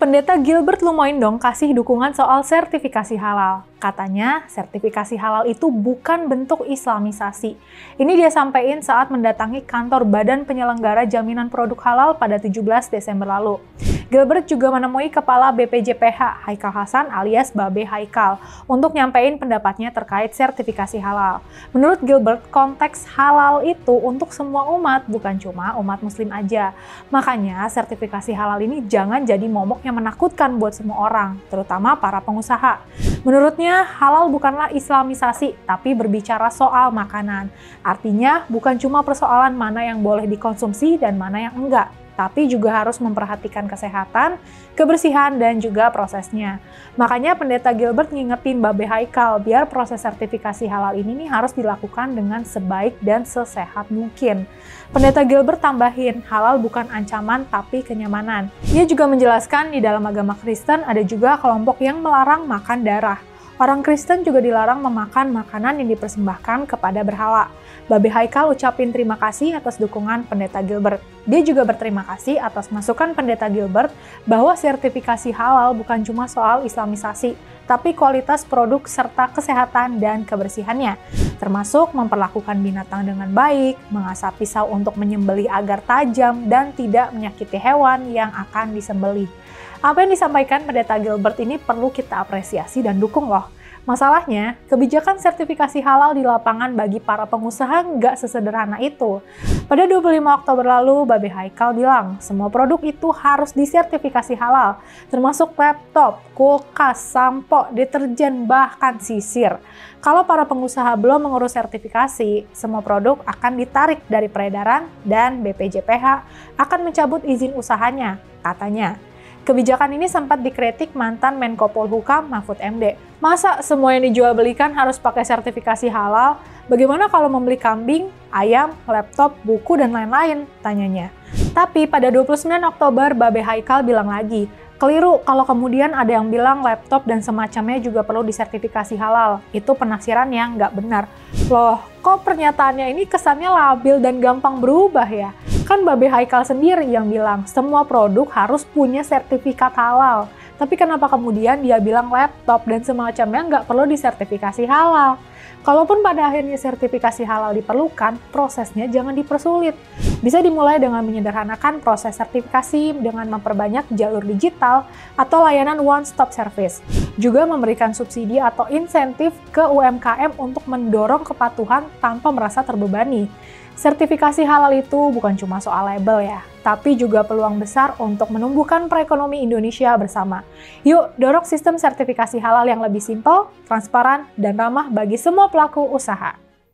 Pendeta Gilbert Lumoindong kasih dukungan soal sertifikasi halal. Katanya, sertifikasi halal itu bukan bentuk islamisasi. Ini dia sampaikan saat mendatangi kantor Badan Penyelenggara Jaminan Produk Halal pada 17 Desember lalu. Gilbert juga menemui Kepala BPJPH, Haikal Hasan alias Babe Haikal, untuk nyampein pendapatnya terkait sertifikasi halal. Menurut Gilbert, konteks halal itu untuk semua umat, bukan cuma umat muslim aja. Makanya, sertifikasi halal ini jangan jadi momok yang menakutkan buat semua orang, terutama para pengusaha. Menurutnya, halal bukanlah islamisasi, tapi berbicara soal makanan. Artinya, bukan cuma persoalan mana yang boleh dikonsumsi dan mana yang enggak, tapi juga harus memperhatikan kesehatan, kebersihan, dan juga prosesnya. Makanya Pendeta Gilbert ngingetin Babe Haikal biar proses sertifikasi halal ini harus dilakukan dengan sebaik dan sesehat mungkin. Pendeta Gilbert tambahin, halal bukan ancaman tapi kenyamanan. Ia juga menjelaskan di dalam agama Kristen ada juga kelompok yang melarang makan darah. Orang Kristen juga dilarang memakan makanan yang dipersembahkan kepada berhala. Babe Haikal ucapin terima kasih atas dukungan Pendeta Gilbert. Dia juga berterima kasih atas masukan Pendeta Gilbert bahwa sertifikasi halal bukan cuma soal islamisasi, tapi kualitas produk serta kesehatan dan kebersihannya. Termasuk memperlakukan binatang dengan baik, mengasah pisau untuk menyembelih agar tajam, dan tidak menyakiti hewan yang akan disembelih. Apa yang disampaikan Pendeta Gilbert ini perlu kita apresiasi dan dukung loh. Masalahnya, kebijakan sertifikasi halal di lapangan bagi para pengusaha nggak sesederhana itu. Pada 25 Oktober lalu, Babe Haikal bilang, semua produk itu harus disertifikasi halal, termasuk laptop, kulkas, sampo, deterjen, bahkan sisir. Kalau para pengusaha belum mengurus sertifikasi, semua produk akan ditarik dari peredaran dan BPJPH akan mencabut izin usahanya, katanya. Kebijakan ini sempat dikritik mantan Menko Polhukam Mahfud MD. Masa semua yang dijual belikan harus pakai sertifikasi halal? Bagaimana kalau membeli kambing, ayam, laptop, buku, dan lain-lain? Tanyanya. Tapi pada 29 Oktober, Babe Haikal bilang lagi, keliru kalau kemudian ada yang bilang laptop dan semacamnya juga perlu disertifikasi halal. Itu penafsiran yang nggak benar. Loh, kok pernyataannya ini kesannya labil dan gampang berubah ya? Kan Babe Haikal sendiri yang bilang semua produk harus punya sertifikat halal. Tapi kenapa kemudian dia bilang laptop dan semacamnya nggak perlu disertifikasi halal? Kalaupun pada akhirnya sertifikasi halal diperlukan, prosesnya jangan dipersulit. Bisa dimulai dengan menyederhanakan proses sertifikasi dengan memperbanyak jalur digital atau layanan one-stop service. Juga memberikan subsidi atau insentif ke UMKM untuk mendorong kepatuhan tanpa merasa terbebani. Sertifikasi halal itu bukan cuma soal label ya, tapi juga peluang besar untuk menumbuhkan perekonomian Indonesia bersama. Yuk, dorong sistem sertifikasi halal yang lebih simpel, transparan, dan ramah bagi semua pelaku usaha.